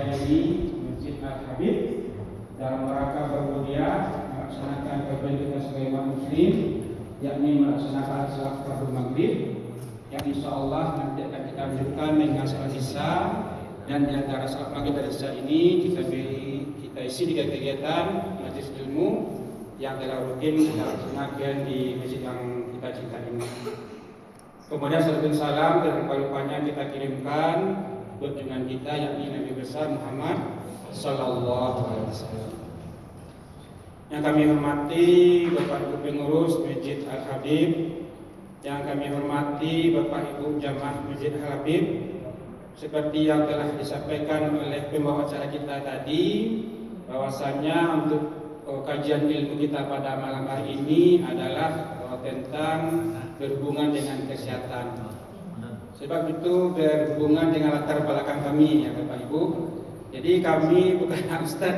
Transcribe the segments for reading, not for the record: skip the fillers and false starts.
saya ini Masjid Al-Habib dalam rangka bermulia melaksanakan kewajiban kita sebagai umat muslim, yakni melaksanakan salat fardu maghrib, yang insya Allah nanti akan kita lanjutkan dengan salat isya. Dan di antara salat maghrib dan isya ini kita isi dengan kegiatan majelis ilmu yang telah rutin kita laksanakan di masjid yang kita cintai ini. Kemudian salam dan rupanya kita kirimkan buat dengan kita, yakni Nabi besar Muhammad Sallallahu Alaihi Wasallam. Yang kami hormati Bapak Ibu pengurus Masjid Al-Habib, yang kami hormati Bapak Ibu jamaah Masjid Al-Habib, seperti yang telah disampaikan oleh pembawa acara kita tadi, bahwasanya untuk kajian ilmu kita pada malam hari ini adalah tentang berhubungan dengan kesehatan. Sebab itu berhubungan dengan latar belakang kami, ya Bapak Ibu. Jadi kami bukanlah ustaz,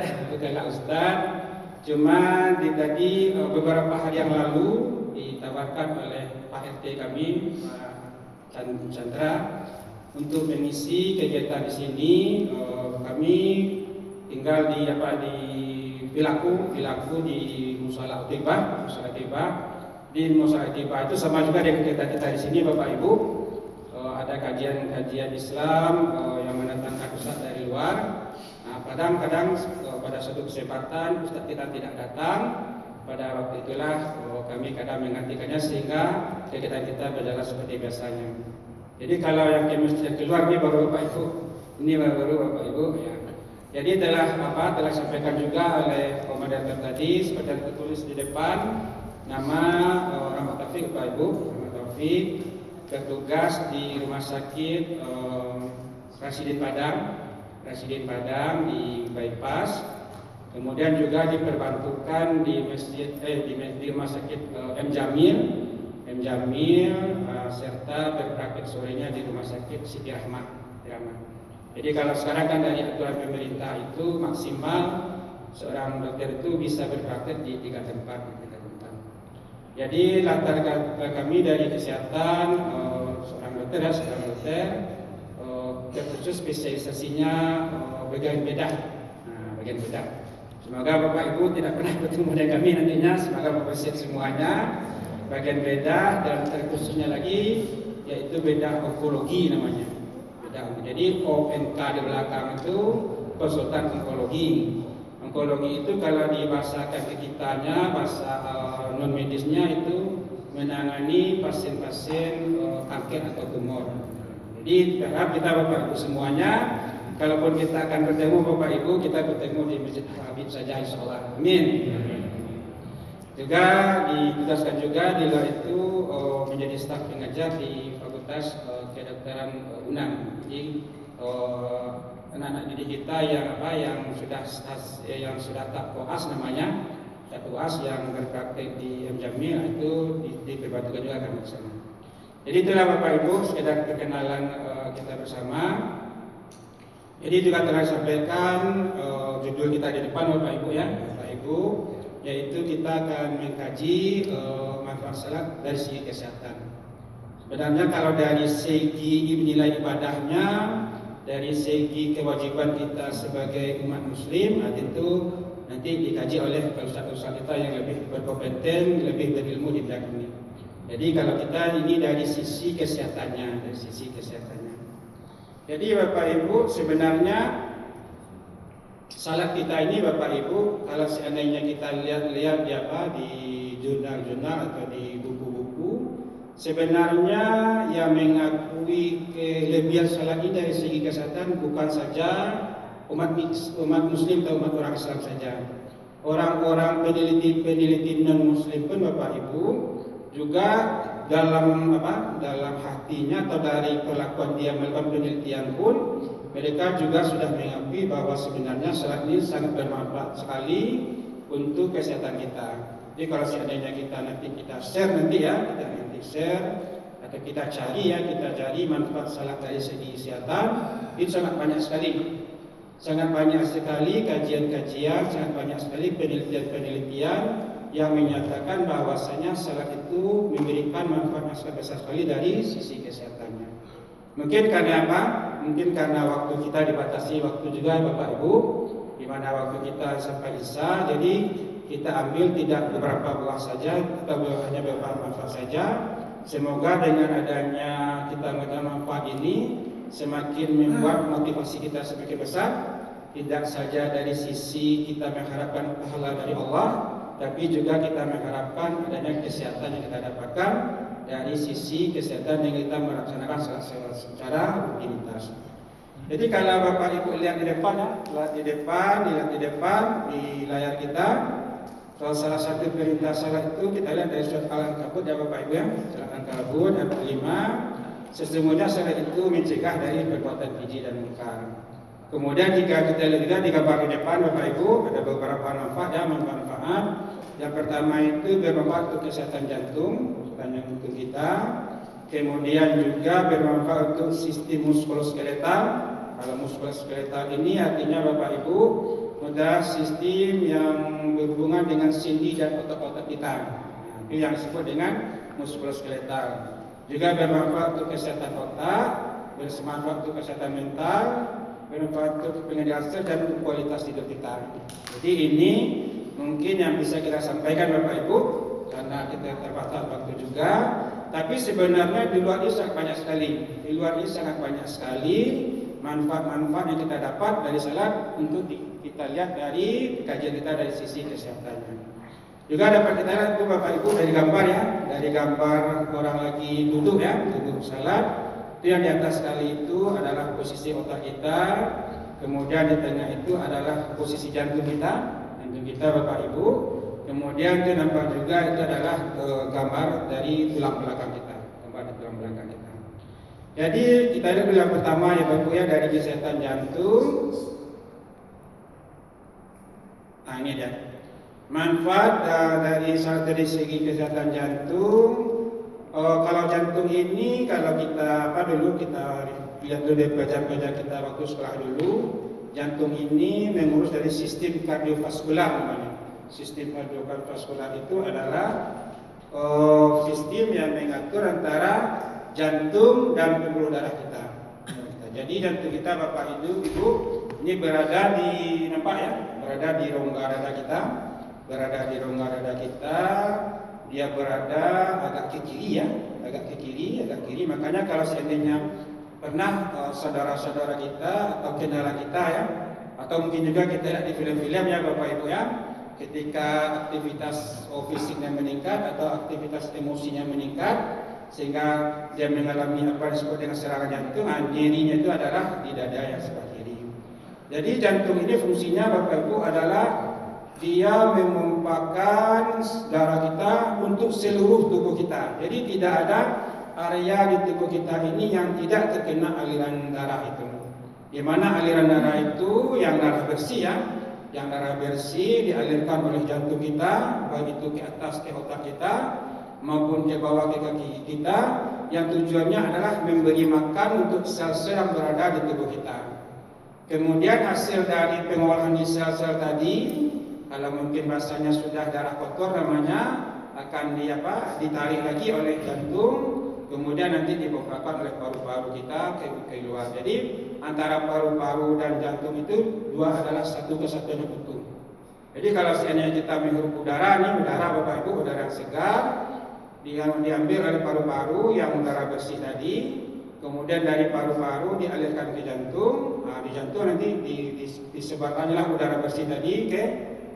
cuma tadi beberapa hari yang lalu ditawarkan oleh Pak RT kami, Pak Chandra, untuk mengisi kegiatan di sini. Kami tinggal di Pilaku di Mushola Tibah. Di Mushola Tibah itu sama juga dengan kegiatan kita di sini, Bapak Ibu. Ada kajian Islam yang mendatangkan ustaz dari luar. Nah, kadang-kadang pada suatu kesempatan ustaz kita tidak datang. Pada waktu itulah kami kadang menggantikannya sehingga kegiatan kita berjalan seperti biasanya. Jadi kalau yang masjid keluar ini baru Bapak Ibu, Bapak Ibu ya. Jadi telah sampaikan juga oleh komandan tadi seperti yang tertulis di depan, nama Rahmat Taufik, Bapak Ibu Rahmat Taufik, bertugas di Rumah Sakit Presiden Padang di Bypass. Kemudian juga diperbantukan di Rumah Sakit M Jamil, serta berpraktik sorenya di Rumah Sakit Siti Rahmat. Jadi kalau sekarang kan dari aturan pemerintah itu maksimal seorang dokter itu bisa berpraktik di 3 tempat. Jadi latar kami dari kesehatan, seorang dokter terkhusus spesialisasinya bagian bedah. Semoga Bapak Ibu tidak pernah bertemu dengan kami nantinya. Semoga Bapak sehat semuanya. Bagian bedah dan terkhususnya lagi yaitu bedah onkologi namanya. Jadi ONK di belakang itu konsultan onkologi. Onkologi itu kalau di bahasa kitanya, bahasa non medisnya itu menangani pasien-pasien kanker atau tumor. Jadi berharap kita Bapak Ibu semuanya, kalaupun kita akan bertemu Bapak Ibu, kita bertemu di Masjid Al-Habib saja insyaallah. Amin. Juga ditugaskan juga di luar itu menjadi staf pengajar di Fakultas Kedokteran UNAM. Jadi anak-anak didik kita yang sudah tak koas namanya, tak koas yang berpraktek di M Jamil itu diperbantukan juga kan bersama. Jadi itulah Bapak Ibu sekedar perkenalan kita bersama. Jadi juga telah sampaikan judul kita di depan Bapak Ibu ya, Bapak Ibu, yaitu kita akan mengkaji manfaat salat dari segi kesehatan. Sebenarnya kalau dari segi nilai ibadahnya, dari segi kewajiban kita sebagai umat muslim, tentu nanti dikaji oleh ustaz-ustaz kita yang lebih berkompeten, lebih berilmu di bidang ini. Jadi kalau kita ini dari sisi kesehatannya, Jadi Bapak Ibu sebenarnya salat kita ini Bapak Ibu, kalau seandainya kita lihat di jurnal-jurnal atau di buku-buku, sebenarnya yang mengakui kelebihan salat ini dari segi kesehatan bukan saja umat muslim atau umat orang Islam saja. Orang-orang peneliti non muslim pun Bapak Ibu juga dalam hatinya atau dari perlakuan dia melakukan penelitian pun mereka juga sudah mengakui bahwa sebenarnya salat ini sangat bermanfaat sekali untuk kesehatan kita. Jadi kalau seandainya kita share atau kita cari manfaat salat dari segi kesehatan, itu sangat banyak sekali kajian-kajian, sangat banyak sekali penelitian yang menyatakan bahwasanya salat itu memberikan manfaat yang sangat besar sekali dari sisi kesehatannya. Mungkin karena apa? mungkin karena waktu kita dibatasi waktu juga Bapak Ibu, di mana waktu kita sampai Isya, jadi kita ambil tidak beberapa buah saja, kita hanya beberapa manfaat saja. Semoga dengan adanya kita mengambil manfaat ini semakin membuat motivasi kita semakin besar, tidak saja dari sisi kita mengharapkan pahala dari Allah, tapi juga kita mengharapkan adanya kesehatan yang kita dapatkan dari sisi kesehatan yang kita melaksanakan secara rutinitas. Jadi kalau Bapak Ibu lihat di depan ya, lihat di depan di layar kita, kalau salah satu perintah salat itu kita lihat dari surat Al-Ankabut ya Bapak Ibu ya, surat Al-Ankabut ayat 5, sesungguhnya salat itu mencegah dari perbuatan keji dan munkar. Kemudian jika kita lihat di gambar di depan Bapak Ibu, ada beberapa manfaat ya, manfaat. Yang pertama itu bermanfaat untuk kesehatan jantung, untuk kita. Kemudian juga bermanfaat untuk sistem muskuloskeletal. Kalau muskuloskeletal ini artinya Bapak Ibu adalah sistem yang berhubungan dengan sendi dan otot-otot kita. Itu yang disebut dengan muskuloskeletal. Juga bermanfaat untuk kesehatan otak, bermanfaat untuk kesehatan mental, bermanfaat untuk pengendalian stres dan untuk kualitas hidup kita. Jadi ini mungkin yang bisa kita sampaikan Bapak Ibu, karena kita terbatas waktu juga. Tapi sebenarnya di luar ini sangat banyak sekali. Di luar ini sangat banyak sekali manfaat-manfaat yang kita dapat dari salat untuk kita lihat dari kajian kita dari sisi kesehatannya. Juga dapat kita lihat itu Bapak Ibu dari gambar ya, dari gambar orang lagi duduk ya, duduk salat. Itu yang di atas sekali itu adalah posisi otak kita, kemudian di tengah itu adalah posisi jantung kita Bapak Ibu. Kemudian itu nampak juga itu adalah gambar dari tulang belakang kita, gambar dari tulang belakang kita. Jadi kita lihat yang pertama ya Bapak Ibu ya, dari kesehatan jantung. Nah ini dia manfaat dari segi kesehatan jantung. Kalau jantung ini kalau kita dulu kita lihat dulu dari pelajaran kita waktu sekolah dulu, jantung ini mengurus dari sistem kardiovaskular namanya. Sistem kardiovaskular itu adalah sistem yang mengatur antara jantung dan pembuluh darah kita. Jadi jantung kita Bapak Ibu ini berada di berada di rongga dada kita, dia berada agak ke kiri ya, agak ke kiri. Makanya kalau seandainya pernah saudara-saudara kita atau kenalan kita ya, atau mungkin juga kita lihat di film-film ya Bapak Ibu ya, ketika aktivitas fisiknya meningkat atau aktivitas emosinya meningkat sehingga dia mengalami apa disebut dengan serangan jantung, dirinya itu adalah di dada yang sebelah kiri. Jadi jantung ini fungsinya Bapak Ibu adalah dia memompakan darah kita untuk seluruh tubuh kita. Jadi tidak ada area di tubuh kita ini yang tidak terkena aliran darah itu. Di mana aliran darah itu yang darah bersih ya, yang darah bersih dialirkan oleh jantung kita, baik itu ke atas ke otak kita maupun ke bawah ke kaki kita, yang tujuannya adalah memberi makan untuk sel-sel yang berada di tubuh kita. Kemudian hasil dari pengolahan di sel-sel tadi, kalau mungkin bahasanya sudah darah kotor namanya, akan ditarik lagi oleh jantung, kemudian nanti dibongkarkan oleh paru-paru kita ke luar. Jadi antara paru-paru dan jantung itu dua adalah satu kesatuan yang utuh. Jadi kalau seandainya kita menghirup udara nih, udara Bapak Ibu, udara yang segar, yang diambil oleh paru-paru yang udara bersih tadi, kemudian dari paru-paru dialirkan ke jantung. Nah, di jantung nanti disebarkanlah udara bersih tadi ke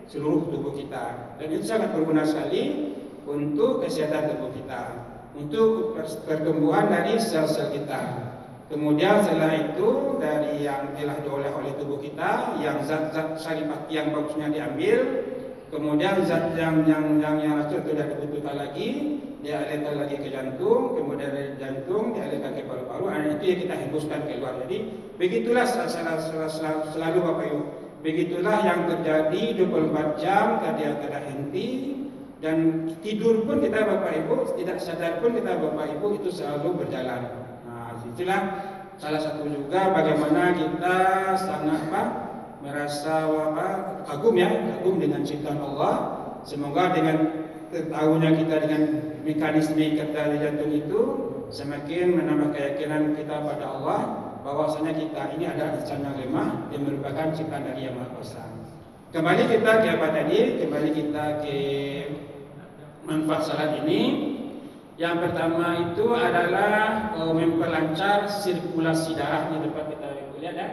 seluruh tubuh kita. Dan itu sangat berguna sekali untuk kesehatan tubuh kita, untuk pertumbuhan dari sel-sel kita. Kemudian setelah itu dari yang telah diolah oleh tubuh kita, yang zat-zat saripati yang bagusnya diambil, kemudian zat yang racun tidak dibutuhkan lagi, dialirkan lagi ke jantung, kemudian dari jantung dialirkan ke paru-paru. Itu yang kita hembuskan keluar. Jadi begitulah selalu Bapak Ibu. Begitulah yang terjadi 24 jam tiada henti, dan tidur pun kita Bapak Ibu tidak sadar pun kita Bapak Ibu itu selalu berjalan. Nah, itulah salah satu juga bagaimana kita sangat merasa kagum dengan ciptaan Allah. Semoga dengan tahunya kita dengan mekanisme kerja di jantung itu semakin menambah keyakinan kita pada Allah, bahwasanya kita ini adalah insan yang lemah yang merupakan ciptaan dari Yang Maha Kuasa. Kembali kita ke apa tadi? Kembali kita ke manfaat salat ini. Yang pertama itu adalah memperlancar sirkulasi darah. Ini dapat kita lihat ya.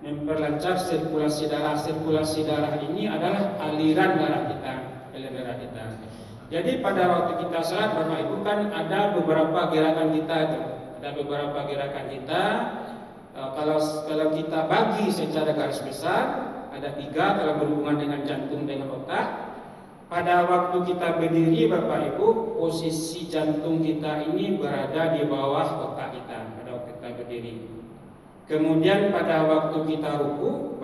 Memperlancar sirkulasi darah. Sirkulasi darah ini adalah aliran darah kita. Jadi pada waktu kita salat, Bapak Ibu, kan ada beberapa gerakan kita itu. Ada beberapa gerakan kita. Kalau kita bagi secara garis besar, ada 3 kalau berhubungan dengan jantung dengan otak. Pada waktu kita berdiri, Bapak Ibu, posisi jantung kita ini berada di bawah otak kita pada waktu kita berdiri. Kemudian pada waktu kita ruku,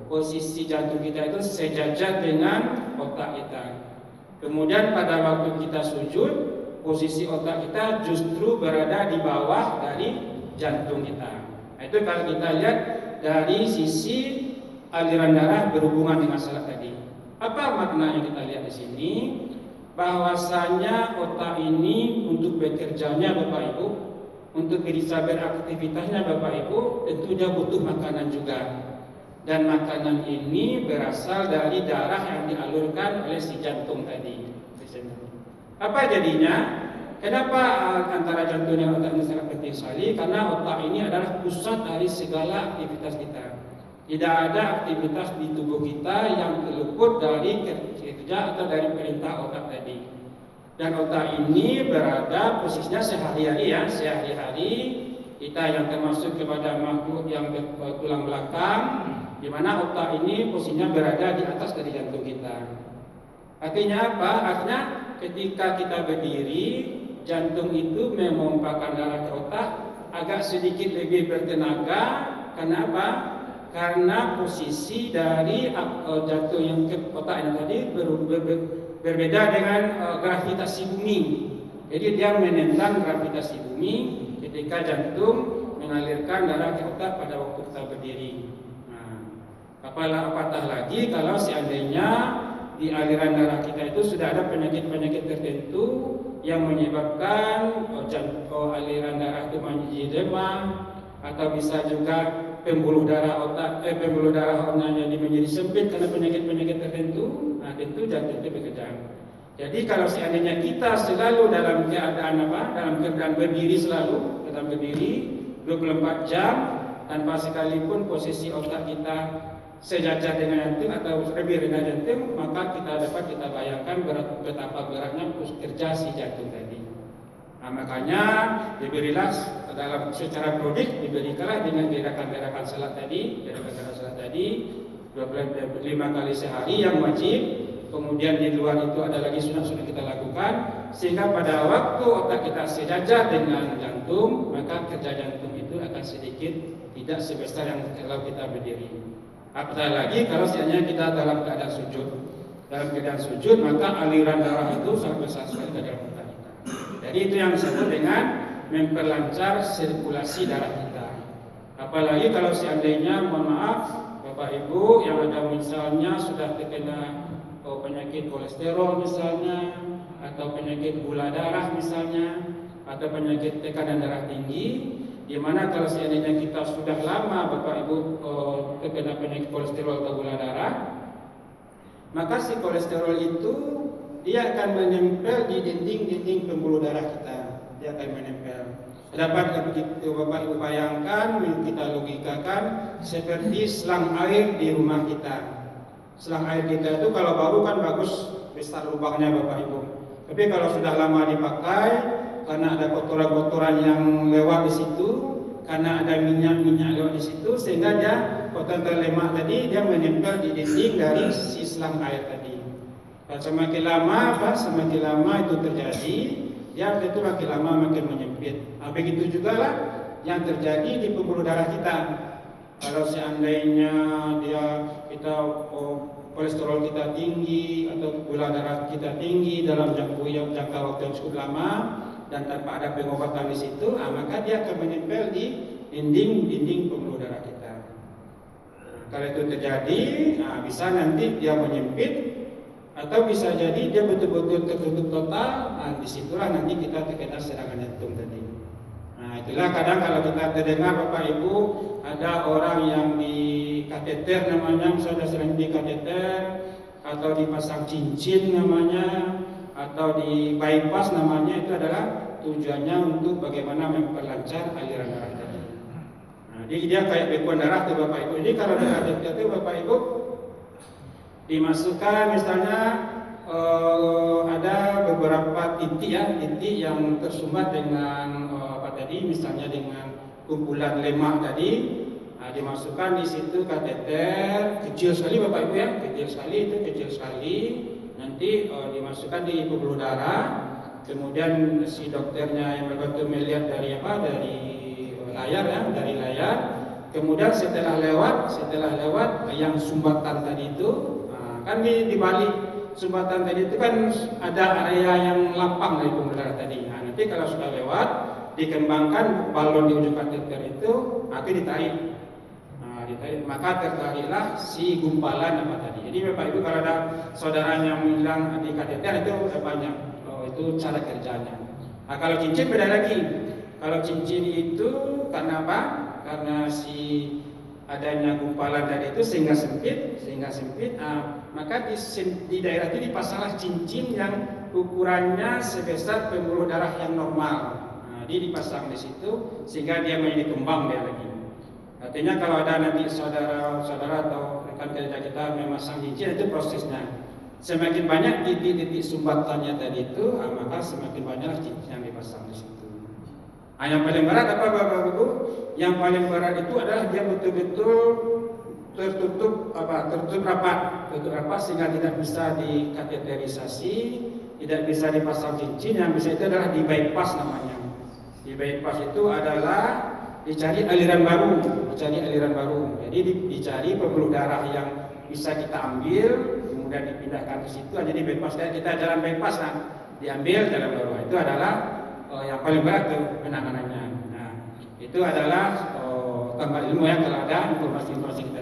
posisi jantung kita itu sejajar dengan otak kita. Kemudian pada waktu kita sujud, posisi otak kita justru berada di bawah dari jantung kita. Itu kalau kita lihat dari sisi aliran darah berhubungan dengan salat tadi. Apa makna yang kita lihat di sini? Bahwasanya otak ini untuk bekerjanya Bapak Ibu, untuk bisa beraktivitasnya Bapak Ibu, tentu dia butuh makanan juga. Dan makanan ini berasal dari darah yang dialurkan oleh si jantung tadi. Apa jadinya? Kenapa antara jantung dan otak ini sangat penting sekali? Karena otak ini adalah pusat dari segala aktivitas kita. Tidak ada aktivitas di tubuh kita yang terluput dari kerja atau dari perintah otak tadi. Dan otak ini berada posisinya sehari-hari ya, sehari-hari kita yang termasuk kepada makhluk yang bertulang belakang, di mana otak ini posisinya berada di atas dari jantung kita. Artinya apa? Artinya ketika kita berdiri, jantung itu memompakan darah ke otak agak sedikit lebih bertenaga. Karena apa? Karena posisi dari jantung yang ke otak ini tadi berbeda dengan gravitasi bumi. Jadi dia menentang gravitasi bumi ketika jantung mengalirkan darah ke otak pada waktu kita berdiri. Apatah lagi kalau seandainya di aliran darah kita itu sudah ada penyakit-penyakit tertentu yang menyebabkan aliran darah itu menjadi lemah, atau bisa juga pembuluh darah otaknya jadi menjadi sempit karena penyakit-penyakit tertentu. Nah, tentu jantung itu bekerja. Jadi kalau seandainya kita selalu dalam keadaan dalam keadaan berdiri, selalu dalam berdiri 24 jam tanpa sekalipun posisi otak kita sejajar dengan jantung atau lebih rendah jantung, maka kita bayangkan betapa beratnya kerja si jantung tadi. Nah, makanya diberilah dalam secara prodik diberikanlah dengan gerakan-gerakan salat tadi, 5 kali sehari yang wajib. Kemudian di luar itu ada lagi sunat-sunat kita lakukan, sehingga pada waktu otak kita sejajar dengan jantung, maka kerja jantung itu akan sedikit tidak sebesar yang kalau kita berdiri. Apatah lagi kalau seandainya kita dalam keadaan sujud. Dalam keadaan sujud, maka aliran darah itu sangat besar sekali ke dalam otak kita. Jadi itu yang disebut dengan memperlancar sirkulasi darah kita. Apalagi kalau seandainya, mohon maaf, Bapak Ibu yang ada misalnya sudah terkena penyakit kolesterol misalnya, atau penyakit gula darah misalnya, atau penyakit tekanan darah tinggi, di mana kalau seandainya kita sudah lama Bapak Ibu terkena penyakit kolesterol atau gula darah, maka si kolesterol itu dia akan menempel di dinding-dinding pembuluh darah kita. Dia akan menempel. Dapat Bapak Ibu bayangkan, kita logikakan seperti selang air di rumah kita. Selang air kita itu kalau baru kan bagus besar lubangnya Bapak Ibu. Tapi kalau sudah lama dipakai, karena ada kotoran-kotoran yang lewat di situ, karena ada minyak-minyak lewat di situ, sehingga dia kotoran lemak tadi dia menempel di dinding dari si selang air tadi. Dan semakin lama itu terjadi, dia tentu makin lama makin menyempit. Nah, begitu juga lah yang terjadi di pembuluh darah kita. Kalau seandainya kolesterol kita tinggi atau gula darah kita tinggi dalam jangka waktu yang cukup lama dan tanpa ada pengobatan di situ, maka dia akan menempel di dinding pembuluh darah kita. Kalau itu terjadi, bisa nanti dia menyempit, atau bisa jadi dia betul-betul tertutup total. Disitulah nanti kita terkena serangan jantung tadi. Nah, itulah kadang kalau kita terdengar Bapak Ibu ada orang yang di kateter namanya, misalnya sering di kateter atau dipasang cincin namanya, atau di bypass namanya, itu adalah tujuannya untuk bagaimana memperlancar aliran darah tadi. Nah, jadi dia kayak bekuan darah tuh Bapak Ibu. Jadi kalau di kateter itu Bapak Ibu dimasukkan misalnya ada beberapa titik yang tersumbat dengan misalnya dengan kumpulan lemak tadi. Nah, dimasukkan di situ kateter kecil sekali Bapak Ibu ya, kecil sekali. Nanti dimasukkan di pembuluh darah. Kemudian si dokternya yang membantu melihat dari layar. Kemudian setelah lewat yang sumbatan tadi itu, kan di balik sumbatan tadi itu kan ada area yang lapang dari pembuluh darah tadi. Nah, nanti kalau sudah lewat, dikembangkan balon di ujung kateter itu, nanti ditarik. Maka tertariklah si gumpalan apa tadi. Jadi Bapak Ibu kalau ada saudaranya yang bilang di kateter itu banyak, itu cara kerjanya. Nah, kalau cincin beda lagi. Kalau cincin itu karena apa? Karena si adanya gumpalan tadi itu sehingga sempit. Maka di daerah itu dipasanglah cincin yang ukurannya sebesar pembuluh darah yang normal. Nah, dia dipasang di situ sehingga dia menjadi kembang dia lagi. Artinya kalau ada nanti saudara atau rekan kerja kita memasang cincin, itu prosesnya. Semakin banyak titik-titik sumbatannya tadi itu, maka semakin banyak cincin yang dipasang di situ. Nah, yang paling berat apa Bapak Ibu? Yang paling berat itu adalah dia betul-betul tertutup rapat sehingga tidak bisa dikateterisasi, tidak bisa dipasang cincin. Yang bisa itu adalah di bypass namanya. Di bypass itu adalah dicari aliran baru. Jadi dicari pembuluh darah yang bisa kita ambil, kemudian dipindahkan ke situ. Jadi bypass, kita jalan bypass, diambil jalan baru. Itu adalah yang paling berat tuh penanganannya. Nah, itu adalah tambah ilmu ya kalau ada informasi kita.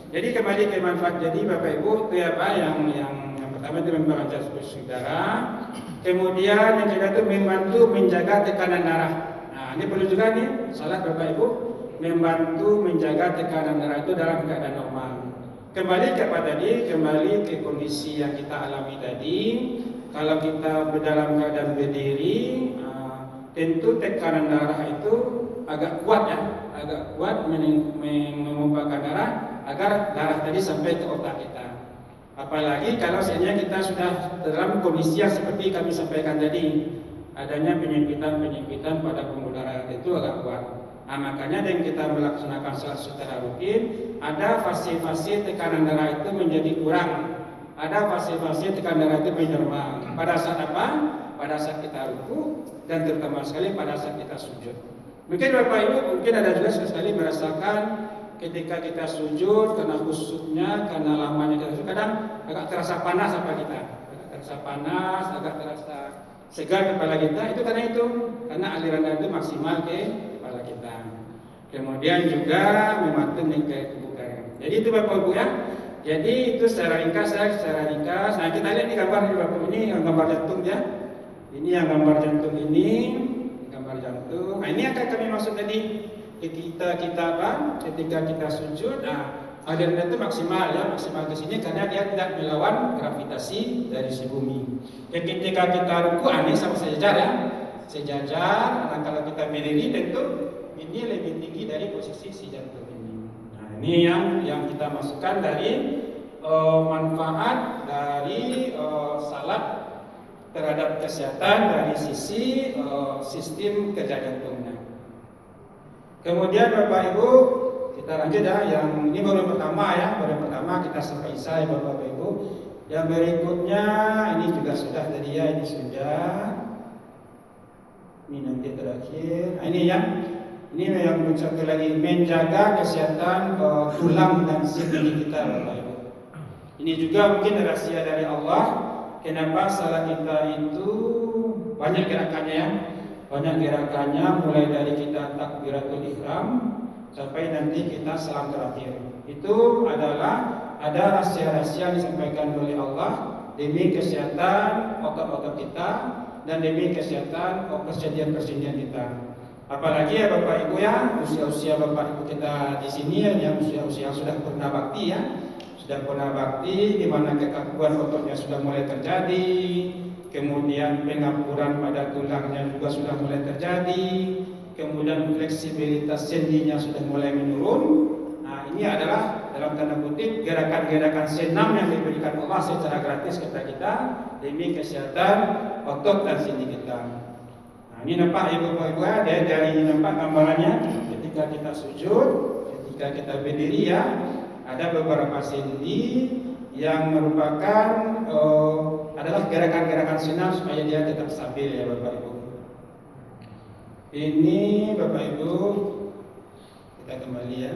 Jadi kembali ke manfaat. Jadi Bapak Ibu itu apa yang pertama itu memperlancar sirkulasi darah. Kemudian yang kedua itu membantu menjaga tekanan darah. Nah, ini perlu juga nih salat Bapak Ibu, membantu menjaga tekanan darah itu dalam keadaan normal. Kembali ke kondisi yang kita alami tadi. Kalau kita dalam keadaan berdiri, tentu tekanan darah itu agak kuat menumpahkan darah agar darah tadi sampai ke otak kita. Apalagi kalau seandainya kita sudah dalam kondisi yang seperti kami sampaikan tadi, adanya penyempitan pada pembuluh darah itu agak kuat. Nah, makanya dengan kita melaksanakan salat secara rutin, ada fase-fase tekanan darah itu menjadi kurang. Ada fase-fase tekanan darah itu menjadi normal. Pada saat apa? Pada saat kita ruku dan terutama sekali pada saat kita sujud. Mungkin Bapak Ibu ada juga sekali merasakan ketika kita sujud karena khusyuknya, karena lamanya kita sujud, kadang agak terasa panas agak terasa segar kepala kita. Itu karena aliran darah itu maksimal ke kepala kita. Kemudian juga memantun ke kebugaran. Jadi itu Bapak Ibu ya. Jadi itu secara ringkas. Nah, kita lihat di gambar ini Bapak, ini yang gambar jantung ya. Ini yang gambar jantung ini, gambar jantung. Nah, ini akan kami maksud tadi. Ketika kita sujud, aliran itu maksimal ke sini karena dia tidak melawan gravitasi dari si bumi. Ketika kita ruku, ini sama sejajar. Nah, kalau kita berdiri tentu ini lebih tinggi dari posisi si jantung ini. Nah, ini yang kita masukkan dari manfaat dari salat terhadap kesehatan dari sisi sistem kerja jantungnya. Kemudian Bapak Ibu, kita lanjut ya. Yang ini baru pertama kita sampai Isya ya Bapak Ibu. Yang berikutnya ini juga sudah tadi ya, ini sudah. Ini nanti terakhir. Nah, ini yang satu lagi, menjaga kesehatan tulang dan sendi kita Bapak Ibu. Ini juga mungkin rahasia dari Allah. Kenapa salat kita itu banyak gerakannya mulai dari kita takbiratul ihram sampai nanti kita salam terakhir. Itu adalah ada rahasia-rahasia yang disampaikan oleh Allah demi kesehatan otot-otot kita dan demi kesehatan persendian-persendian kita. Apalagi ya Bapak Ibu ya, usia-usia Bapak Ibu kita di sini yang usia-usia sudah purna bakti ya, sudah purna bakti, di mana kekakuan ototnya sudah mulai terjadi, kemudian pengapuran pada tulangnya juga sudah mulai terjadi, kemudian fleksibilitas sendinya sudah mulai menurun. Nah, ini adalah dalam tanda kutip gerakan-gerakan senam yang diberikan Allah secara gratis kepada kita demi kesehatan otot dan sendi kita. Nah, ini nampak ya Bapak Ibu, dari nampak gambarannya ketika kita sujud, ketika kita berdiri ya, ada beberapa sendi yang merupakan adalah gerakan-gerakan senam supaya dia tetap stabil ya Bapak Ibu. Ini Bapak Ibu, kita kembali ya.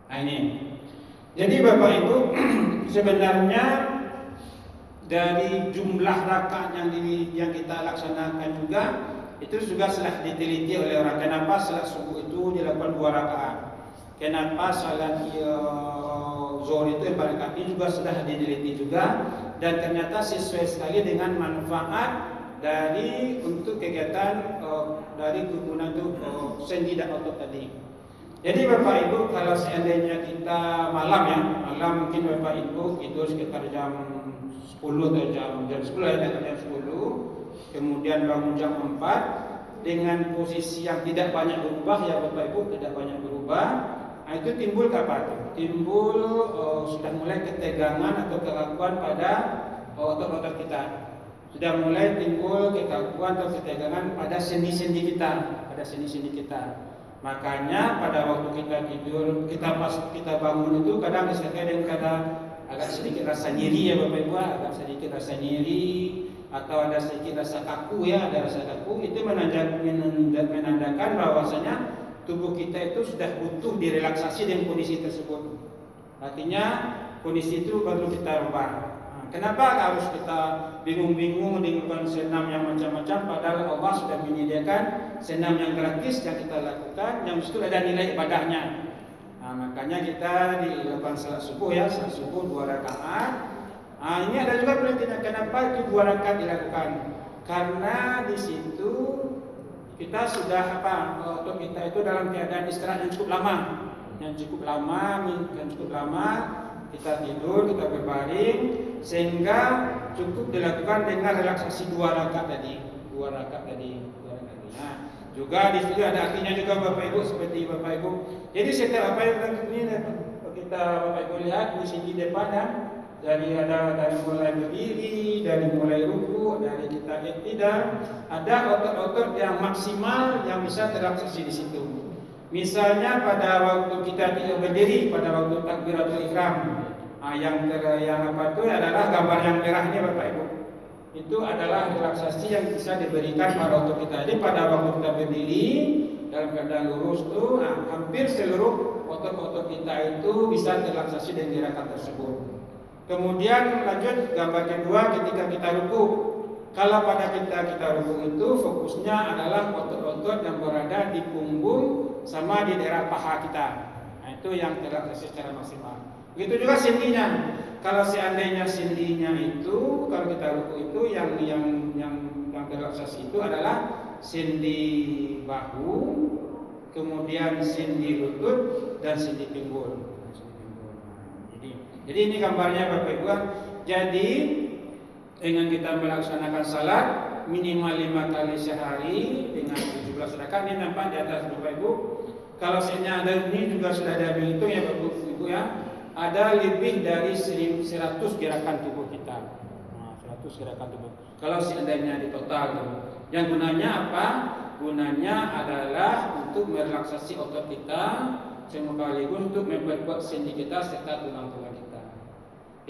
Nah ini, jadi Bapak Ibu sebenarnya dari jumlah rakaat yang kita laksanakan juga itu juga sudah diteliti oleh orang. Kenapa salat subuh itu dilakukan 2 rakaat? Kenapa salat zuhur itu 4 rakaat? Ini juga sudah diteliti juga, dan ternyata sesuai sekali dengan manfaat dari untuk kegiatan dari kegunaan itu sendi dan otot tadi. Jadi Bapak Ibu, kalau seandainya kita malam mungkin Bapak Ibu itu sekitar jam 10 atau jam 10 ya, jam 10, kemudian bangun jam 4 dengan posisi yang tidak banyak berubah ya Bapak Ibu, tidak banyak berubah. Nah, itu timbul kapan? Timbul sudah mulai ketegangan atau kekakuan pada otot-otot kita. Sudah mulai timbul kekakuan atau ketegangan pada sendi-sendi kita, Makanya pada waktu kita tidur, pas kita bangun itu kadang agak sedikit rasa nyeri ya Bapak Ibu, agak sedikit rasa nyeri atau ada sedikit rasa kaku ya, ada rasa kaku, itu menandakan bahwasanya tubuh kita itu sudah butuh direlaksasi dengan kondisi tersebut. Artinya kondisi itu perlu kita rubah. Kenapa harus kita bingung-bingung dengan senam yang macam-macam, padahal Allah sudah menyediakan senam yang gratis yang kita lakukan, yang itu ada nilai ibadahnya. Nah, makanya kita dilakukan salat subuh ya, salat subuh 2 rakaat. Nah, ini ada juga pentingnya kenapa itu 2 rakaat dilakukan. Karena di situ kita sudah untuk kita itu dalam keadaan istirahat yang cukup lama, kita tidur, kita berbaring, sehingga cukup dilakukan dengan relaksasi 2 rakaat tadi. Nah, juga di situ ada artinya juga Bapak Ibu, seperti Bapak Ibu. Jadi setiap apa yang ini kita Bapak Ibu lihat di sini depan ya, dari mulai berdiri, dari mulai ruku, dari kita iktidal, ada otot-otot yang maksimal yang bisa terelaksasi di situ. Misalnya pada waktu kita berdiri, pada waktu takbiratul ihram, yang adalah gambar yang merah ini Bapak Ibu. Itu adalah relaksasi yang bisa diberikan pada otot kita. Jadi pada waktu kita berdiri dalam keadaan lurus itu, hampir seluruh otot-otot kita itu bisa terelaksasi dengan gerakan tersebut. Kemudian lanjut gambar kedua ketika kita ruku. Kalau pada kita ruku itu fokusnya adalah otot-otot yang berada di punggung sama di daerah paha kita. Nah, itu yang terelaksasi secara maksimal. Begitu juga sendinya. Kalau seandainya sendinya itu, kalau kita ruku itu yang terelaksasi itu adalah sendi bahu, kemudian sendi lutut dan sendi pinggul. Jadi ini gambarnya Bapak Ibu. Jadi dengan kita melaksanakan salat minimal 5 kali sehari dengan 17 rakaat, ini nampak di atas Bapak Ibu. Kalau seandainya ada ini juga sudah ada berhitung ya Bapak Ibu ya, ada lebih dari 100 gerakan tubuh kita. 100 gerakan tubuh. Kalau seandainya di total, yang gunanya apa? Gunanya adalah untuk merelaksasi otot kita, sekaligus untuk memperkuat sendi kita serta tulang-tulang kita.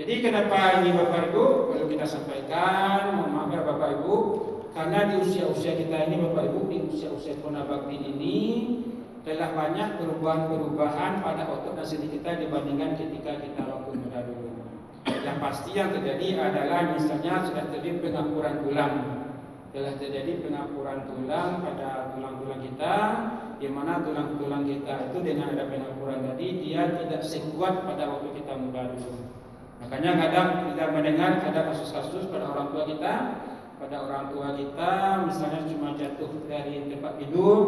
Jadi kenapa ini Bapak Ibu perlu kita sampaikan, mohon maaf ya Bapak Ibu, karena di usia-usia kita ini Bapak Ibu, di usia-usia purna bakti ini telah banyak perubahan-perubahan pada otot dan sendi kita dibandingkan ketika kita waktu muda dulu. Yang pasti yang terjadi adalah misalnya sudah terjadi pengapuran tulang. Telah terjadi pengapuran tulang pada tulang-tulang kita, di mana tulang-tulang kita itu dengan ada pengapuran tadi dia tidak sekuat pada waktu kita muda dulu. Makanya kadang kita mendengar ada kasus-kasus pada orang tua kita pada orang tua kita, misalnya cuma jatuh dari tempat tidur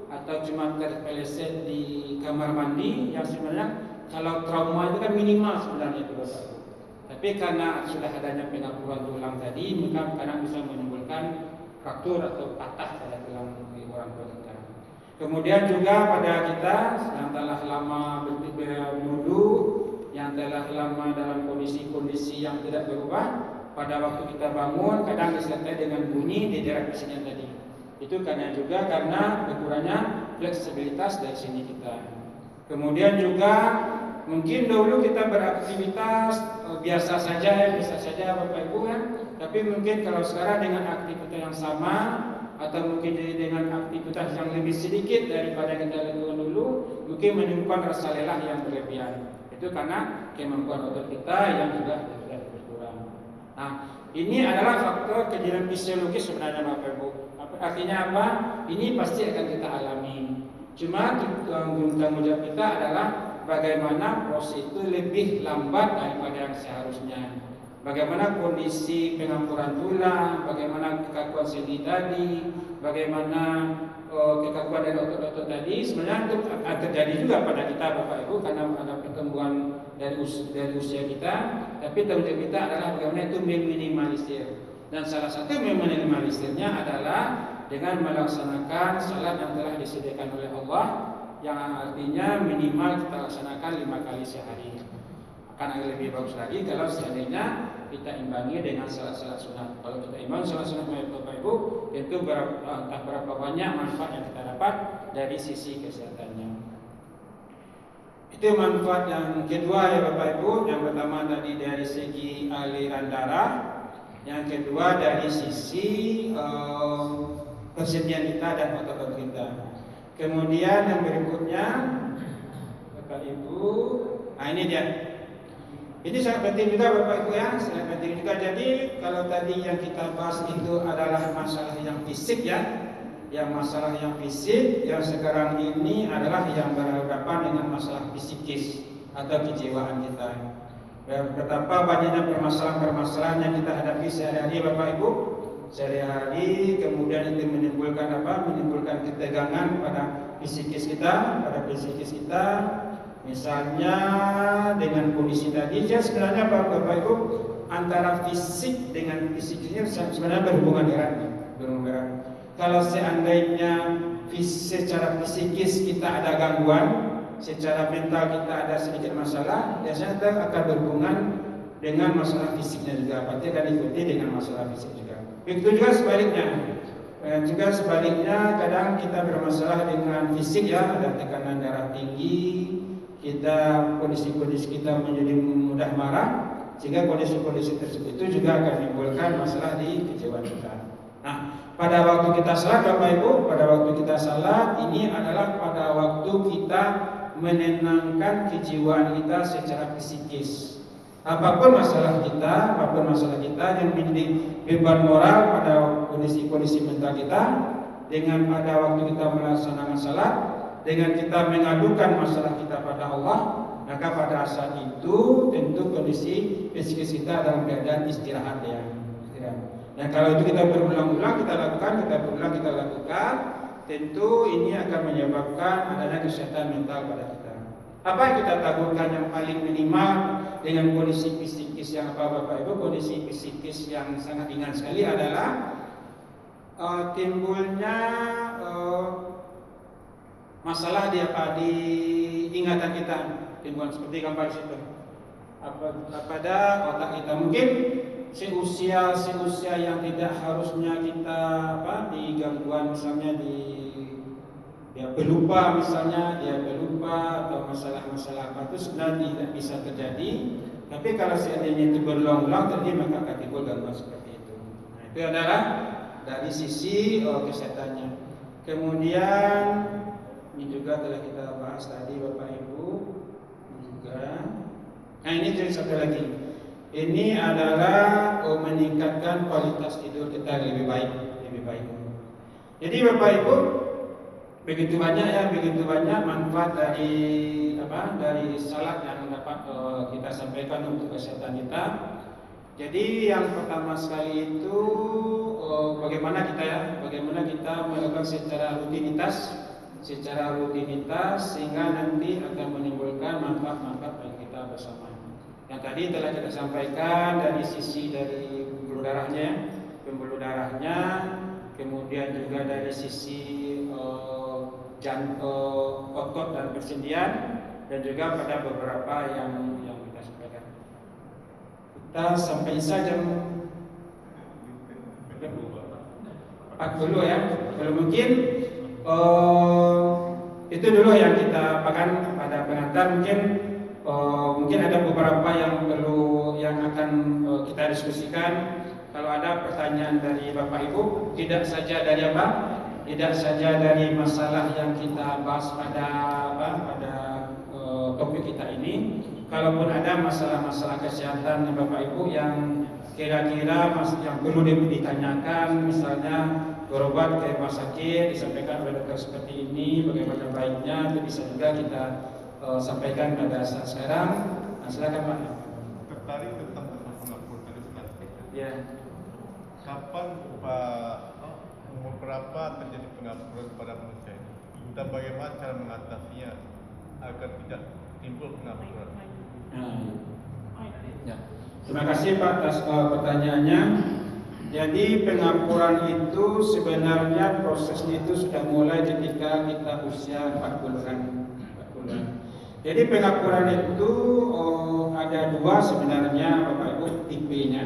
atau cuma terpeleset di kamar mandi, yang sebenarnya kalau trauma itu kan minimal sebenarnya itu Bapak Ibu. Tapi karena sudah adanya pengapuran tulang tadi, maka kadang bisa menimbulkan fraktur atau patah pada tulang di orang tua kita. Kemudian juga pada kita yang telah lama berwudu, yang telah lama dalam kondisi-kondisi yang tidak berubah, pada waktu kita bangun kadang disertai dengan bunyi di daerah pisiknya tadi. Itu karena berkurangnya fleksibilitas dari sini kita. Kemudian juga mungkin dulu kita beraktivitas biasa saja Bapak Ibu kan, tapi mungkin kalau sekarang dengan aktivitas yang sama atau mungkin dengan aktivitas yang lebih sedikit daripada yang kita lakukan dulu, mungkin menimbulkan rasa lelah yang berlebihan. Itu karena kemampuan otot kita yang juga berkurang. Nah, ini adalah faktor kejadian fisiologis sebenarnya Bapak Ibu. Artinya apa? Ini pasti akan kita alami. Cuma tanggung jawab kita adalah bagaimana proses itu lebih lambat daripada yang seharusnya. Bagaimana kondisi pengampuran tulang, bagaimana kekakuan sendi tadi, bagaimana kekakuan dari otot-otot tadi, sebenarnya itu akan terjadi juga pada kita Bapak Ibu karena ada pertumbuhan dari usia kita. Tapi tanggung jawab kita adalah bagaimana itu meminimalisir. Dan salah satu meminimalisirnya adalah dengan melaksanakan salat yang telah disediakan oleh Allah, yang artinya minimal kita laksanakan 5 kali sehari. Akan lebih bagus lagi kalau seandainya kita imbangi dengan salat-salat sunat. Kalau kita imbangi salat sunat Bapak Ibu, itu entah berapa banyak manfaat yang kita dapat dari sisi kesehatannya. Itu manfaat yang kedua ya Bapak Ibu. Yang pertama tadi dari segi aliran darah, yang kedua dari sisi kesediaan kita dan otot kita. Kemudian yang berikutnya Bapak Ibu, nah ini dia. Ini sangat penting juga Bapak Ibu ya, sangat penting juga. Jadi kalau tadi yang kita bahas itu adalah masalah yang fisik ya, yang masalah yang fisik, yang sekarang ini adalah yang berhadapan dengan masalah psikis atau kejiwaan kita. Betapa banyaknya permasalahan-permasalahan yang kita hadapi sehari-hari Bapak Ibu, sehari-hari, kemudian itu menimbulkan apa? Menimbulkan ketegangan pada psikis kita, Misalnya dengan kondisi tadi, sebenarnya Bapak Ibu antara fisik dengan psikisnya sebenarnya berhubungan erat. Kalau seandainya secara psikis kita ada gangguan, secara mental kita ada sedikit masalah, biasanya kita akan berhubungan dengan masalah fisiknya juga. Pasti akan diikuti dengan masalah fisik juga. Begitu juga sebaliknya. Kadang kita bermasalah dengan fisik ya, ada tekanan darah tinggi, kondisi-kondisi kita menjadi mudah marah, sehingga kondisi-kondisi tersebut itu juga akan menimbulkan masalah di kejiwaan kita. Nah, pada waktu kita salat Bapak Ibu, ini adalah pada waktu kita menenangkan kejiwaan kita secara psikis. Apapun masalah kita yang menjadi beban moral pada kondisi mental kita, dengan pada waktu kita melaksanakan salat, dengan kita mengadukan masalah kita pada Allah, maka pada saat itu tentu kondisi psikis kita dalam keadaan istirahat ya. Dan kalau itu kita berulang-ulang kita lakukan, tentu ini akan menyebabkan adanya kesehatan mental pada kita. Apa yang kita takutkan yang paling minimal dengan kondisi psikis yang Bapak Ibu, kondisi psikis yang sangat ringan sekali adalah timbulnya masalah di ingatan kita, timbul seperti gambar situ. Pada otak kita mungkin seusia yang tidak harusnya kita di gangguan, misalnya dia pelupa atau masalah apa itu sebenarnya tidak bisa terjadi. Tapi kalau seandainya itu berulang-ulang terjadi, maka akan timbul gangguan seperti itu. Nah, itu adalah dari sisi kesehatannya. Kemudian ini juga telah kita bahas tadi Bapak Ibu juga. Nah, ini jadi satu lagi. Ini adalah meningkatkan kualitas tidur kita lebih baik. Jadi Bapak Ibu, begitu banyak manfaat dari salat yang dapat kita sampaikan untuk kesehatan kita. Jadi yang pertama sekali itu bagaimana kita melakukan secara rutinitas sehingga nanti akan menimbulkan manfaat-manfaat bagi kita bersama. Yang tadi telah kita sampaikan dari sisi dari pembuluh darahnya, kemudian juga dari sisi otot dan persendian, dan juga pada beberapa yang kita sampaikan. Kita sampai saja jam 40 ya. Kalau mungkin itu dulu yang kita apakan pada pengantar. Mungkin ada beberapa yang akan kita diskusikan. Kalau ada pertanyaan dari Bapak Ibu, tidak saja dari masalah yang kita bahas pada topik kita ini. Kalaupun ada masalah-masalah kesehatan Bapak Ibu yang kira-kira yang perlu ditanyakan, misalnya berobat ke rumah sakit, disampaikan oleh dokter seperti ini, bagaimana baiknya, itu bisa juga kita sampaikan pada saat sekarang. Nah, silakan Pak. Tertarik tentang pengakuan tadi sedikit. Ya. Kapan umur berapa terjadi pengakuan pada manusia ini? Dan bagaimana cara mengatasinya agar tidak timbul pengakuan? Ya. Terima kasih Pak atas pertanyaannya. Jadi pengapuran itu sebenarnya prosesnya itu sudah mulai ketika kita usia 40-an. Jadi pengapuran itu ada dua sebenarnya Bapak Ibu tipenya.